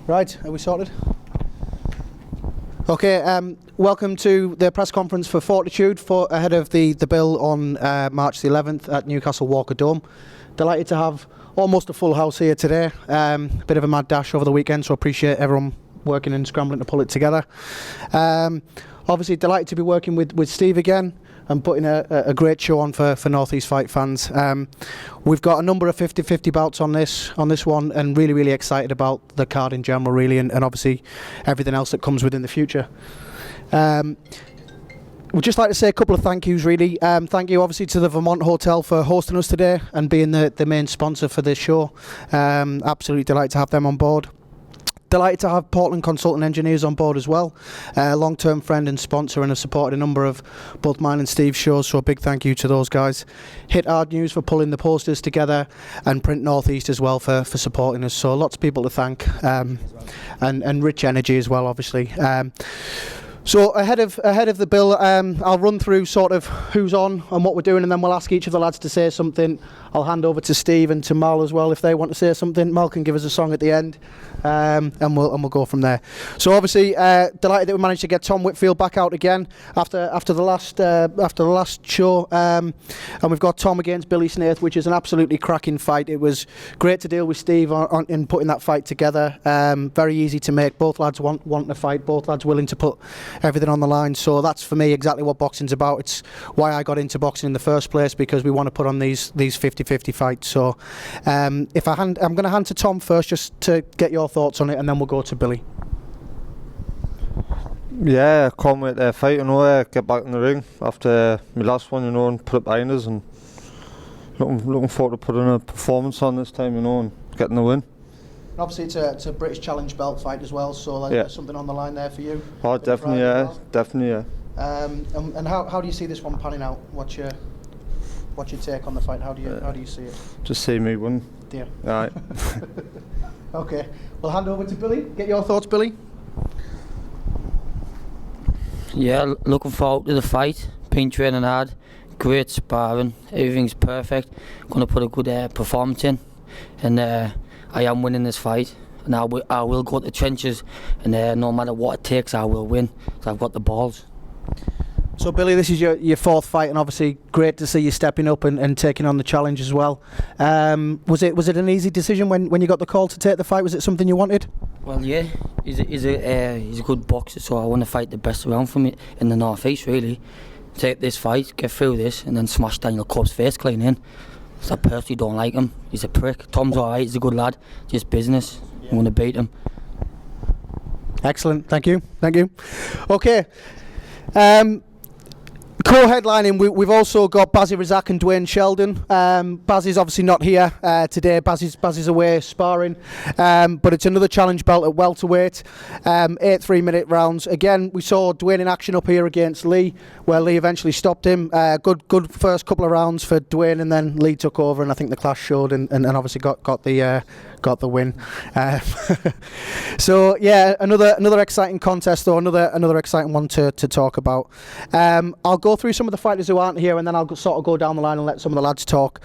Right, are we sorted? Okay, welcome to the press conference for Fortitude ahead of the bill on March the 11th at Newcastle Walker Dome. Delighted to have almost a full house here today. Bit of a mad dash over the weekend, so appreciate everyone working and scrambling to pull it together. Obviously delighted to be working with Steve again and putting a great show on for North East Fight fans. We've got a number of 50-50 bouts on this one, and really excited about the card in general, really, and obviously everything else that comes within the future. We'd just like to say a couple of thank yous, really. Thank you obviously to the Vermont Hotel for hosting us today and being the main sponsor for this show. Absolutely delighted to have them on board. Delighted to have Portland Consultant Engineers on board as well. Long-term friend and sponsor, and have supported a number of both mine and Steve's shows, so a big thank you to those guys. Hit Hard News for pulling the posters together, and Print Northeast as well for supporting us. So lots of people to thank, and Rich Energy as well, obviously. So ahead of the bill, I'll run through sort of who's on and what we're doing, and then we'll ask each of the lads to say something. I'll hand over to Steve and to Mal as well if they want to say something. Mal can give us a song at the end, and we'll go from there. So obviously delighted that we managed to get Tom Whitfield back out again after the last show, and we've got Tom against Billy Snaith, which is an absolutely cracking fight. It was great to deal with Steve in putting that fight together. Very easy to make. Both lads want to fight. Both lads willing to put everything on the line. So that's for me exactly what boxing's about. It's why I got into boxing in the first place, because we want to put on these 50-50 fights. So I'm going to hand to Tom first just to get your thoughts on it, and then we'll go to Billy. Yeah, I can't wait to fight, get back in the ring after my last one, and put it behind us, and looking forward to putting a performance on this time, and getting the win. Obviously it's a British Challenge belt fight as well, so there's something on the line there for you. Oh, definitely, yeah, definitely, yeah. And how do you see this one panning out? What's your take on the fight? How do you see it? Just see me win. Yeah. All right. Okay, we'll hand over to Billy. Get your thoughts, Billy. Yeah, looking forward to the fight. Been training hard, great sparring, everything's perfect. Going to put a good performance in, and I am winning this fight. And I will go to the trenches, and no matter what it takes, I will win. So I've got the balls. So Billy, this is your fourth fight, and obviously great to see you stepping up and taking on the challenge as well. Was it an easy decision when you got the call to take the fight? Was it something you wanted? Well, yeah, he's a good boxer, so I want to fight the best around for me in the North East, really. Take this fight, get through this, and then smash Daniel Cobb's face clean in. So I personally don't like him. He's a prick. Tom's alright, he's a good lad. Just business. I want to beat him. Excellent, thank you. Okay. Co-headlining, we've also got Bazzy Razak and Dwayne Sheldon. Bazzy's obviously not here today. Bazzy's away sparring, but it's another challenge belt at welterweight. 8 3-minute rounds. Again, we saw Dwayne in action up here against Lee, where Lee eventually stopped him. Good first couple of rounds for Dwayne, and then Lee took over, and I think the class showed, and obviously got the win. So yeah, another exciting contest, though, another exciting one to talk about. I'll go through some of the fighters who aren't here, and then I'll sort of go down the line and let some of the lads talk.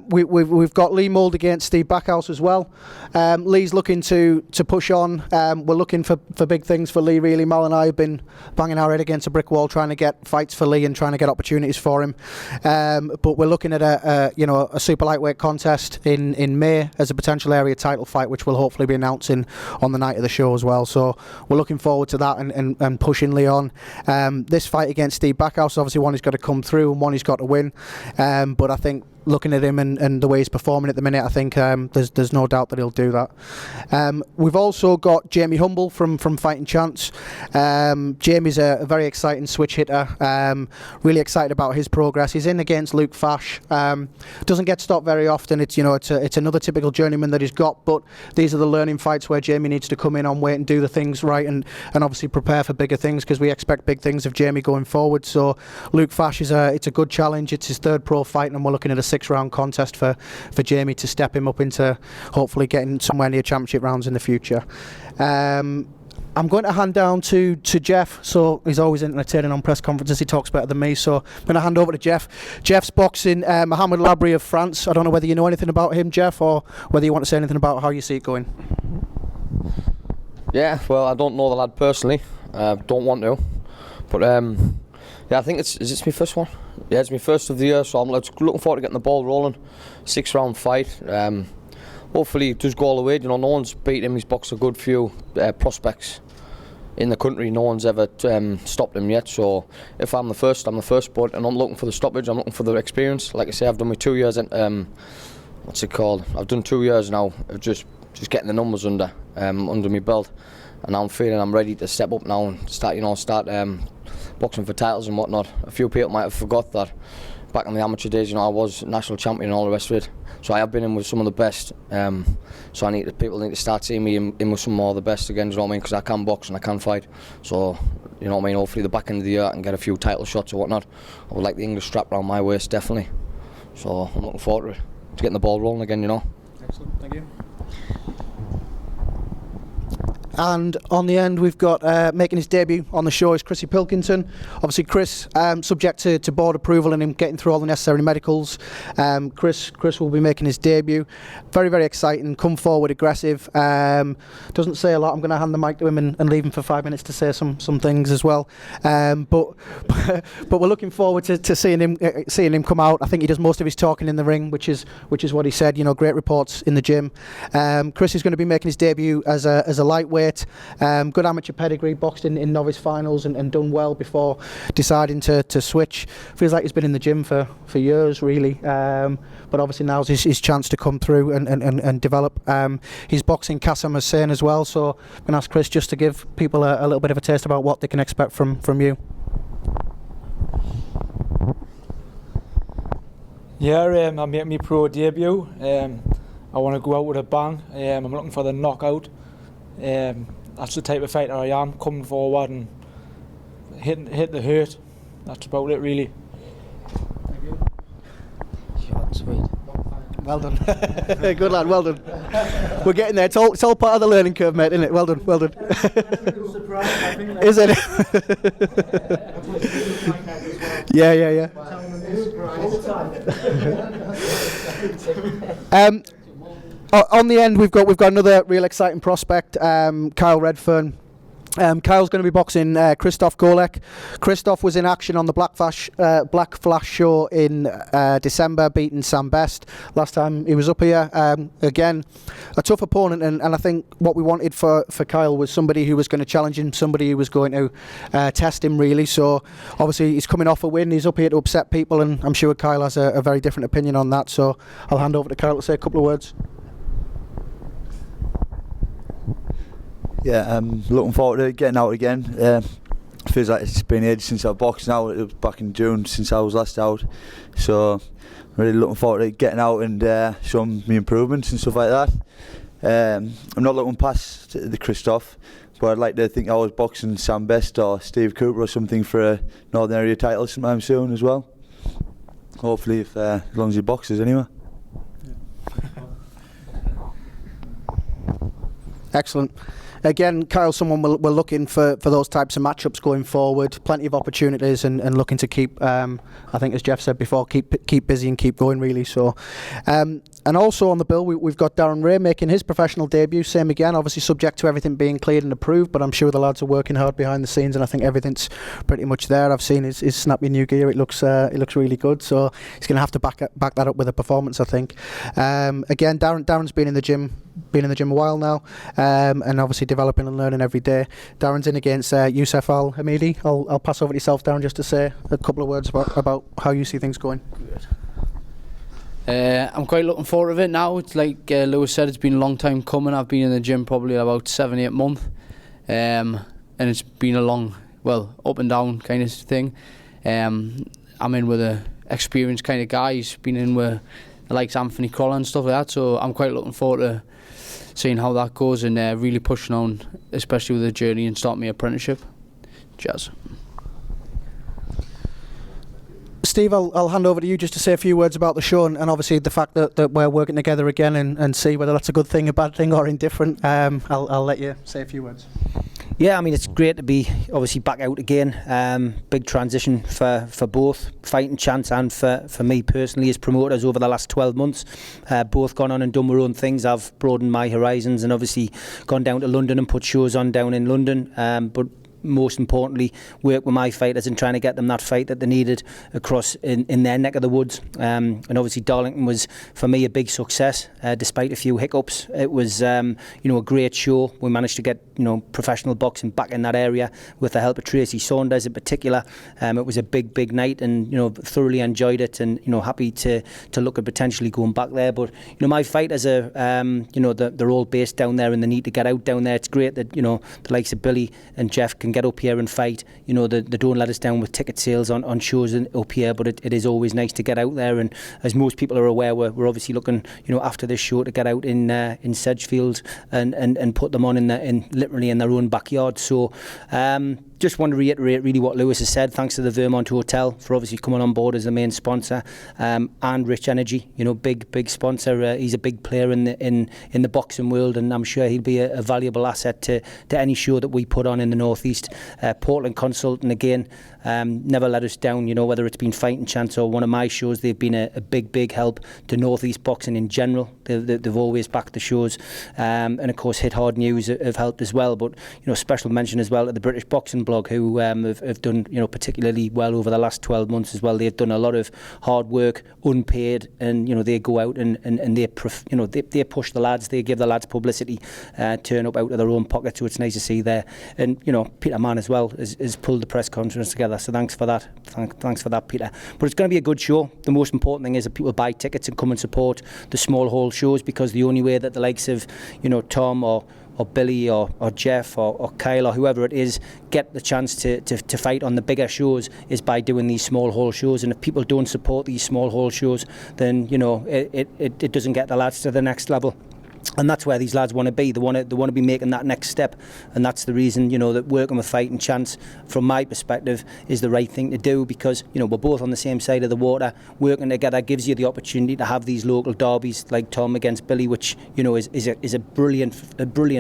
We've got Lee Mould against Steve Backhouse as well. Lee's looking to push on. We're looking for big things for Lee, really. Mal and I have been banging our head against a brick wall trying to get fights for Lee and trying to get opportunities for him. But we're looking at a super lightweight contest in May as a potential area title fight, which we'll hopefully be announcing on the night of the show as well. So we're looking forward to that and pushing Lee on. This fight against Steve Backhouse, obviously one he's got to come through and one he's got to win. But I think looking at him and the way he's performing at the minute, I think there's no doubt that he'll do that. We've also got Jamie Humble from Fighting Chance. Jamie's a very exciting switch hitter. Really excited about his progress. He's in against Luke Fash. Doesn't get stopped very often. It's another typical journeyman that he's got, but these are the learning fights where Jamie needs to come in on weight and do the things right, and obviously prepare for bigger things, because we expect big things of Jamie going forward. So Luke Fash it's a good challenge. It's his third pro fight, and we're looking at a 6-round contest for Jamie to step him up into hopefully getting somewhere near championship rounds in the future. I'm going to hand down to Jeff, so he's always entertaining on press conferences. He talks better than me, so I'm going to hand over to Jeff. Jeff's boxing Mohamed Labri of France. I don't know whether you know anything about him, Jeff, or whether you want to say anything about how you see it going. Yeah, well, I don't know the lad personally. Don't want to. But yeah, I think it's my first one? Yeah, it's my first of the year, so I'm looking forward to getting the ball rolling. 6-round fight. Hopefully it does go all the way. You know, no one's beat him. He's boxed a good few prospects in the country. No one's ever stopped him yet. So if I'm the first, I'm the first. But I'm not looking for the stoppage. I'm looking for the experience. Like I say, I've done my 2 years in what's it called? I've done 2 years now of just getting the numbers under my belt, and now I'm feeling I'm ready to step up now and start boxing for titles and whatnot. A few people might have forgot that back in the amateur days, you know, I was national champion and all the rest of it. So I have been in with some of the best. So people need to start seeing me in with some more of the best again. You know what I mean? Because I can box and I can fight. So you know what I mean. Hopefully the back end of the year I can get a few title shots or whatnot. I would like the English strap around my waist, definitely. So I'm looking forward to getting the ball rolling again. You know. Excellent. Thank you. And on the end, we've got making his debut on the show is Chrissy Pilkington. Obviously, Chris, subject to board approval and him getting through all the necessary medicals, Chris will be making his debut. Very, very exciting. Come forward, aggressive. Doesn't say a lot. I'm going to hand the mic to him and leave him for 5 minutes to say some things as well. But we're looking forward to seeing him come out. I think he does most of his talking in the ring, which is what he said. You know, great reports in the gym. Chris is going to be making his debut as a lightweight. Good amateur pedigree, boxed in novice finals and done well before deciding to switch. Feels like he's been in the gym for years really, but obviously now's his chance to come through and develop. He's boxing Qassam Hussain as well, so I'm going to ask Chris just to give people a little bit of a taste about what they can expect from you. Yeah, I'm making my pro debut. I want to go out with a bang. I'm looking for the knockout. That's the type of fighter I am, coming forward and hit the hurt. That's about it really. Short, sweet. Well done. Good lad, well done. We're getting there. It's all part of the learning curve, mate, isn't it? Well done, well done. Is it? Yeah. On the end, we've got another real exciting prospect, Kyle Redfern. Kyle's going to be boxing Christoph Golek. Christoph was in action on the Black Flash show in December, beating Sam Best. Last time he was up here. Again, a tough opponent, and I think what we wanted for Kyle was somebody who was going to challenge him, somebody who was going to test him really. So obviously he's coming off a win, he's up here to upset people, and I'm sure Kyle has a very different opinion on that. So I'll hand over to Kyle to say a couple of words. Yeah, I'm looking forward to getting out again. Feels like it's been ages since I've boxed now. It was back in June since I was last out. So really looking forward to getting out and showing me improvements and stuff like that. I'm not looking past the Christoph, but I'd like to think I was boxing Sam Best or Steve Cooper or something for a Northern Area title sometime soon as well. Hopefully, as long as he boxes anyway. Excellent. Again, Kyle, someone we're looking for those types of matchups going forward. Plenty of opportunities and looking to keep, I think as Jeff said before, keep busy and keep going really. So, and also on the bill, we've got Darren Ray making his professional debut. Same again, obviously subject to everything being cleared and approved, but I'm sure the lads are working hard behind the scenes, and I think everything's pretty much there. I've seen his snappy new gear. It looks really good. So he's going to have to back that up with a performance, I think. Again, Darren's been in the gym a while now, and obviously developing and learning every day. Darren's in against Youssef Al Hamidi. I'll pass over to yourself, Darren, just to say a couple of words about how you see things going. I'm quite looking forward to it now. It's like Lewis said, it's been a long time coming. I've been in the gym probably about 7-8 months, and it's been a long, up and down kind of thing. I'm in with a experienced kind of guy. He's been in with the likes Anthony Crolla and stuff like that, so I'm quite looking forward to seeing how that goes and really pushing on, especially with the journey and starting my apprenticeship. Cheers. Steve, I'll hand over to you just to say a few words about the show and obviously the fact that we're working together again and see whether that's a good thing, a bad thing or indifferent. I'll let you say a few words. Yeah, I mean, it's great to be obviously back out again. Big transition for both Fighting Chance and for me personally as promoters over the last 12 months. Both gone on and done their own things. I've broadened my horizons and obviously gone down to London and put shows on down in London. But most importantly, work with my fighters and trying to get them that fight that they needed across in their neck of the woods. And obviously Darlington was, for me, a big success, despite a few hiccups. It was, a great show. We managed to get, professional boxing back in that area with the help of Tracy Saunders in particular. It was a big night and, thoroughly enjoyed it and, happy to look at potentially going back there. But, my fighters are, they're all based down there and they need to get out down there. It's great that, the likes of Billy and Jeff can get up here and fight. They don't let us down with ticket sales on shows up here, but it is always nice to get out there. And as most people are aware, we're obviously looking, after this show to get out in Sedgefield and put them on literally in their own backyard. So just want to reiterate really what Lewis has said. Thanks to the Vermont Hotel for obviously coming on board as the main sponsor, and Rich Energy, big sponsor. He's a big player in the boxing world, and I'm sure he'll be a valuable asset to any show that we put on in the Northeast. Portland Consultant again, never let us down. Whether it's been Fighting Chance or one of my shows, they've been a big help to Northeast boxing in general. They've always backed the shows, and of course Hit Hard News have helped as well. But special mention as well to the British Boxing Blog, who have done particularly well over the last 12 months as well. They've done a lot of hard work, unpaid, and they go out and they push the lads. They give the lads publicity, turn up out of their own pocket. So it's nice to see there. And Peter Mann as well has pulled the press conference together. So thanks for that. Thanks for that, Peter. But it's going to be a good show. The most important thing is that people buy tickets and come and support the small hall shows, because the only way that the likes of Tom or Billy or Jeff or Kyle or whoever it is get the chance to fight on the bigger shows is by doing these small hall shows. And if people don't support these small hall shows, then it doesn't get the lads to the next level. And that's where these lads want to be. They want to be making that next step, and that's the reason that working with Fighting Chance, from my perspective, is the right thing to do, because we're both on the same side of the water. Working together gives you the opportunity to have these local derbies like Tom against Billy, which is a brilliant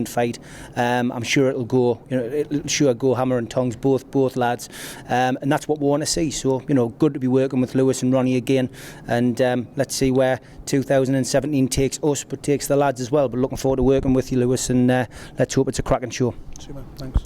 fight. I'm sure it'll go hammer and tongs, both lads, and that's what we want to see. So good to be working with Lewis and Ronnie again, and let's see where 2017 takes us, but takes the lads as well. But looking forward to working with you, Lewis, and let's hope it's a cracking show. Super, thanks.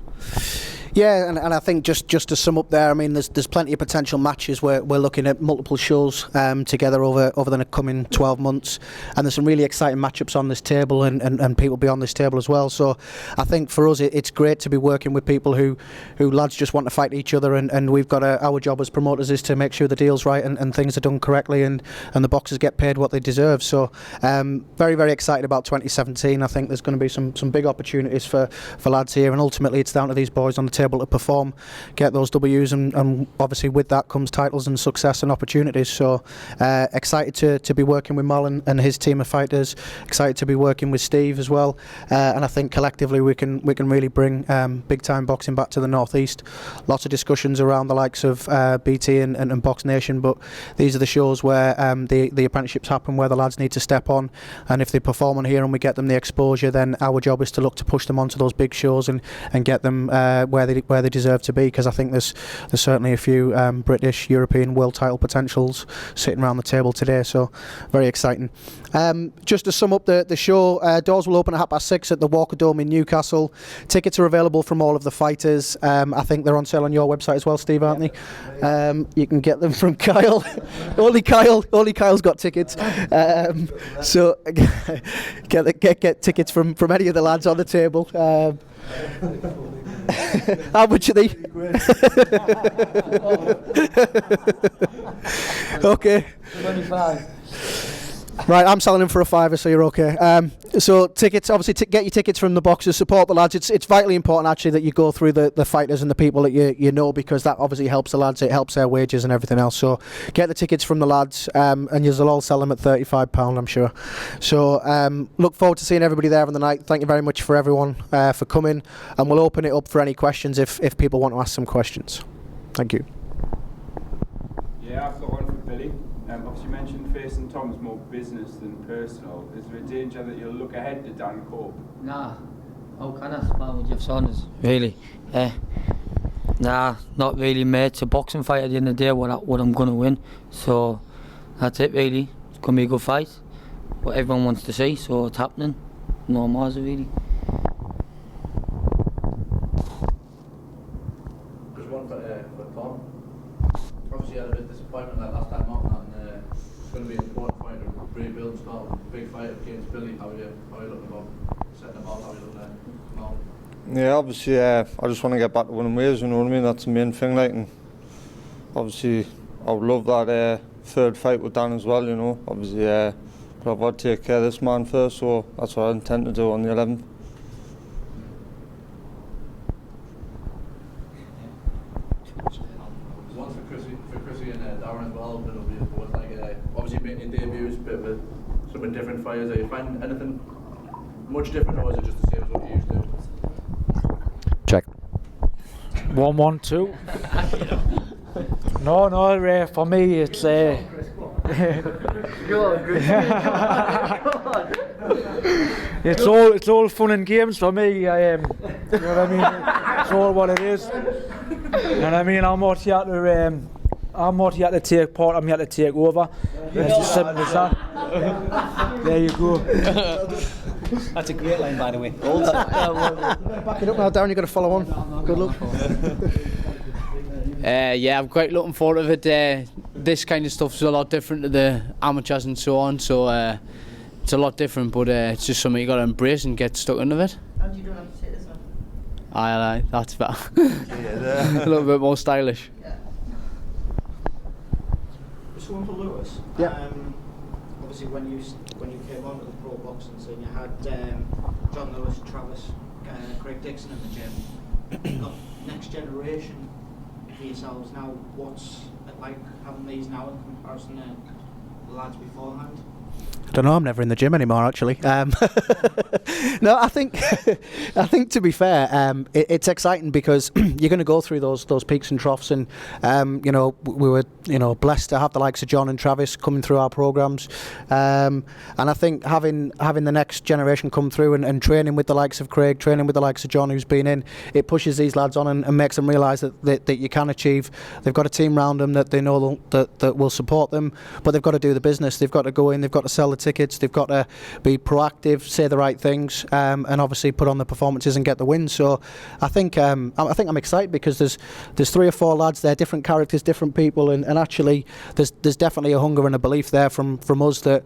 Yeah, and I think just to sum up there, I mean, there's plenty of potential matches. We're looking at multiple shows together over the coming 12 months, and there's some really exciting matchups on this table, and people be on this table as well. So I think for us it's great to be working with people who lads just want to fight each other, and we've got our job as promoters is to make sure the deal's right and things are done correctly, and the boxers get paid what they deserve. So very excited about 2017. I think there's going to be some big opportunities for lads here, and ultimately it's down to these boys on the table to perform, get those W's, and obviously with that comes titles and success and opportunities. So excited to be working with Mal and his team of fighters, excited to be working with Steve as well, and I think collectively we can really bring big time boxing back to the Northeast. Lots of discussions around the likes of BT and Box Nation, but these are the shows where the apprenticeships happen, where the lads need to step on, and if they perform on here and we get them the exposure, then our job is to look to push them onto those big shows and get them where they deserve to be, because I think there's certainly a few British, European, world title potentials sitting around the table today. So very exciting. Just to sum up the show, doors will open at 6:30 at the Walker Dome in Newcastle. Tickets are available from all of the fighters. I think they're on sale on your website as well, Steve, aren't they? You can get them from Kyle. Only Kyle's got tickets. So get tickets from any of the lads on the table. How much are they? Okay. 25. Right, I'm selling them for a £5, so you're okay. So tickets, obviously, get your tickets from the boxers, support the lads. It's vitally important actually that you go through the fighters and the people that you know, because that obviously helps the lads. It helps their wages and everything else. So get the tickets from the lads, and you'll all sell them at £35, I'm sure. So look forward to seeing everybody there on the night. Thank you very much for everyone for coming, and we'll open it up for any questions if people want to ask some questions. Thank you. Yeah, I've got one for Billy. Obviously you mentioned facing Tom is more business than personal. Is there a danger that you'll look ahead to Dan Cope? Nah, How can I spar with Jeff Saunders? Really? Nah, not really, mate. It's a boxing fight at the end of the day, what I'm going to win. So that's it, really. It's going to be a good fight. What everyone wants to see, so it's happening. No more, really. Just one for Tom. Obviously, you had a bit of disappointment that last time out, and it's going to be an important fight to rebuild, start a big fight against Billy. How are you looking about setting them out? How are you looking at come out? Yeah, obviously, I just want to get back to winning ways, you know what I mean? That's the main thing, like, and obviously, I would love that third fight with Dan as well, you know. Obviously, but I've got to take care of this man first, so that's what I intend to do on the 11th. One for Chrissy and Darren as well. It'll be both like obviously making debuts, but with some different fighters. Are you finding anything much different, or is it just the same as what you used to? Check. 1-1-2. No, for me it's it's all fun and games for me. You know what I mean? It's all what it is. You know what I mean? I'm not here to take part. I'm here to take over. It's as simple as that. There you go. That's a great line, by the way. Back it up now, Darren. You've got to follow on. Good luck. Yeah, I'm quite looking forward to it. This kind of stuff's a lot different to the amateurs and so on, so it's a lot different, but it's just something you got to embrace and get stuck into it. And you don't have to say this one. Aye, that's better. A little bit more stylish. Yeah. Just one for Lewis. Yeah. Obviously, when you came on to the pro boxing scene, you had John Lewis, Travis, Craig Dixon in the gym. You've got next generation for yourselves now. What's it like having these now in comparison to the lads beforehand? I don't know. I'm never in the gym anymore, actually. No, I think to be fair, it's exciting because you're going to go through those peaks and troughs, and we were blessed to have the likes of John and Travis coming through our programs, and I think having the next generation come through and training with the likes of Craig, training with the likes of John, who's been in, it pushes these lads on and makes them realise that you can achieve. They've got a team around them that they know that will support them, but they've got to do the business. They've got to go in. They've got to sell the tickets. They've got to be proactive, say the right things, and obviously put on the performances and get the wins. So I think I'm excited because there's 3 or 4 lads there, different characters, different people, and actually there's definitely a hunger and a belief there from us that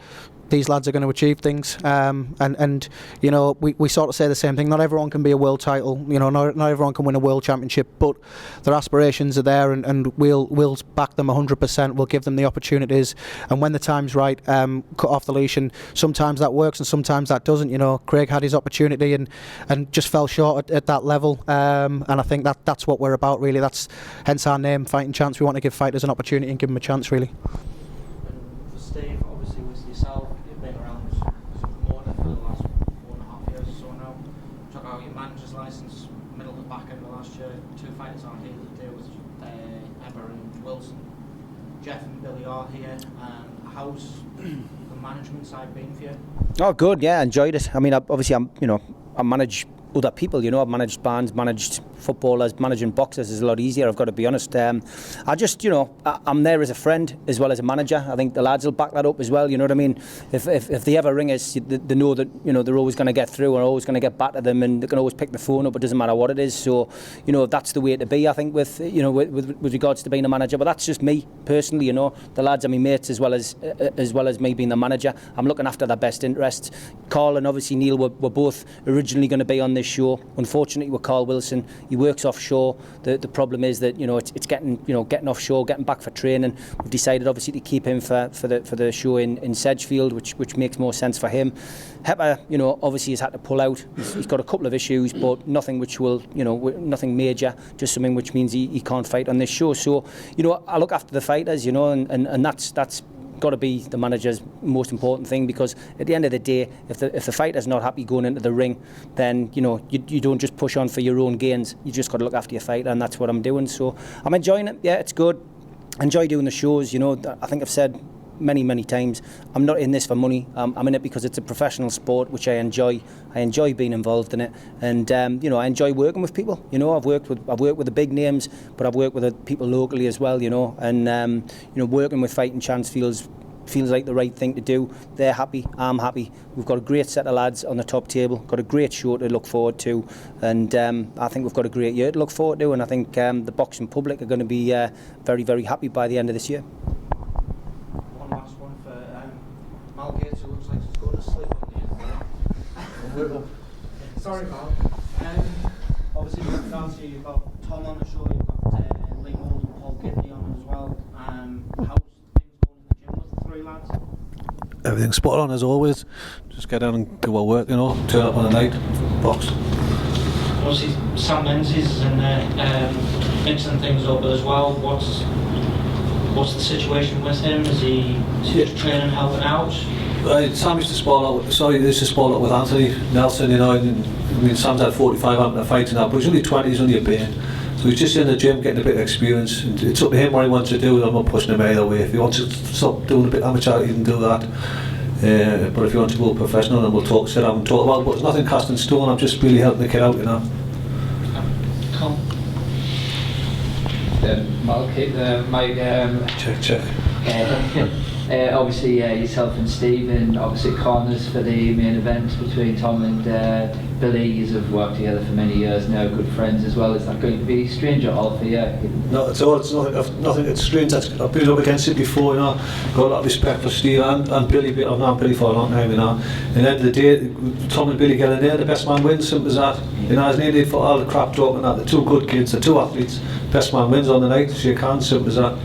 these lads are going to achieve things, and we sort of say the same thing. Not everyone can be a world title, not everyone can win a world championship, but their aspirations are there, and we'll back them 100%. We'll give them the opportunities, and when the time's right, cut off the leash. And sometimes that works, and sometimes that doesn't. Craig had his opportunity and just fell short at that level, and I think that's what we're about, really. That's hence our name, Fighting Chance. We want to give fighters an opportunity and give them a chance, really. And for Steve, obviously with yourself, you've been around as a promoter for the last 4.5 years or so now. Took out your manager's licence middle to back end of last year. 2 fighters are here today with Emma and Wilson. Jeff and Billy are here. How's the management side been for you? Oh, good. Yeah, enjoyed it. I mean, I manage other people. I've managed bands, managed footballers. Managing boxers is a lot easier, I've got to be honest. I just, I'm there as a friend as well as a manager. I think the lads will back that up as well. You know what I mean? If they ever ring us, they know that they're always going to get through. We're always going to get back to them, and they can always pick the phone up. It doesn't matter what it is. So that's the way to be. I think with regards to being a manager. But that's just me personally. The lads are my mates as well as me being the manager. I'm looking after their best interests. Carl and obviously Neil were both originally going to be on this show. Unfortunately, with Carl Wilson, he works offshore. The problem is that it's getting offshore, getting back for training. We've decided obviously to keep him for the show in Sedgefield, which makes more sense for him. Hepper, obviously has had to pull out. He's got a couple of issues, but nothing which will, nothing major. Just something which means he can't fight on this show. So, I look after the fighters, and that's got to be the manager's most important thing, because at the end of the day, if the fighter's not happy going into the ring, then you don't just push on for your own gains. You just got to look after your fighter, and that's what I'm doing. So I'm enjoying it. Yeah, it's good. Enjoy doing the shows. I think I've said many times, I'm not in this for money. I'm in it because it's a professional sport which I enjoy. I enjoy being involved in it, and you know, I enjoy working with people. You know, I've worked with the big names, but I've worked with the people locally as well. You know, and you know, working with Fighting Chance feels like the right thing to do. They're happy, I'm happy. We've got a great set of lads on the top table, got a great show to look forward to, and I think we've got a great year to look forward to, and I think the boxing public are going to be very happy by the end of this year. One last one for Mal Gates, who looks like he's going to sleep on the Sorry, Mal. Obviously, with regards to you've got Tom on the show, you've got Lee Mould and Paul Gidney on as well. How's things going in the gym with the three lads? Everything's spot on as always. Just get down and do our work, you know, turn up on the night, box. Obviously, Sam Menzies is in there mixing things up as well. What's the situation with him? Is he just training, helping out? Sam used to spar out with Anthony Nelson, you know, and I mean, Sam's had 45 amateur fights and that, but he's only 20, he's only a bit. So he's just in the gym getting a bit of experience, and it's up to him what he wants to do. I'm not pushing him either way. If he wants to stop doing a bit amateur, he can do that. But if he wants to go professional, then we'll sit down and talk about it. But there's nothing cast in stone. I'm just really helping the kid out, you know. Come. Mike, check. Obviously, yourself and Stephen, obviously corners for the main event between Tom and Billy. You have worked together for many years now, good friends as well. Is that going to be strange at all for you? No, it's nothing. It's strange. I've been up against it before, you know. Got a lot of respect for Steve and Billy. I've known Billy for a long time, you know. And at the end of the day, Tom and Billy get in there. The best man wins. Simple as that. You know, there's no need for all the crap talk and that. They're two good kids. They're two athletes. Best man wins on the night. Shake hands. Simple as that.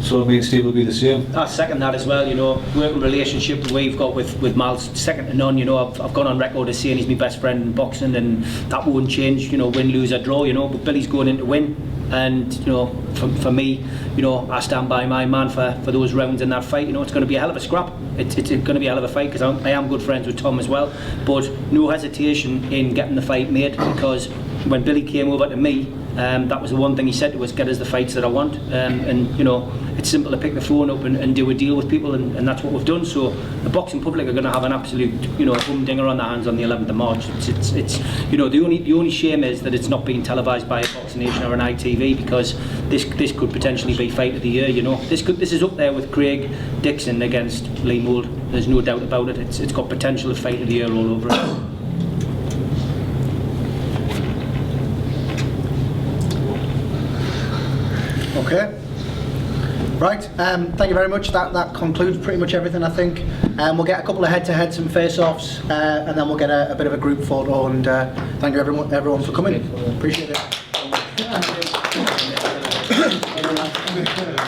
So me and Steve will be the same. I second that as well, you know, working relationship that we've got with Mal's second to none, you know. I've gone on record as saying he's my best friend in boxing, and that won't change, you know, win, lose or draw, you know, but Billy's going in to win, and, you know, for me, you know, I stand by my man for those rounds in that fight. You know, it's going to be a hell of a scrap. It's going to be a hell of a fight, because I am good friends with Tom as well, but no hesitation in getting the fight made, because when Billy came over to me, that was the one thing he said to us: get us the fights that I want. And you know, it's simple to pick the phone up and do a deal with people, and that's what we've done. So the boxing public are going to have an absolute, you know, humdinger on their hands on the 11th of March. It's you know, the only shame is that it's not being televised by a Boxing Nation or an ITV, because this could potentially be fight of the year. You know, this is up there with Craig Dixon against Lee Mould. There's no doubt about it. It's got potential of fight of the year all over it. Okay. Right, thank you very much. That concludes pretty much everything, I think. We'll get a couple of head-to-heads and face-offs, and then we'll get a bit of a group photo. And thank you everyone for coming. Appreciate it.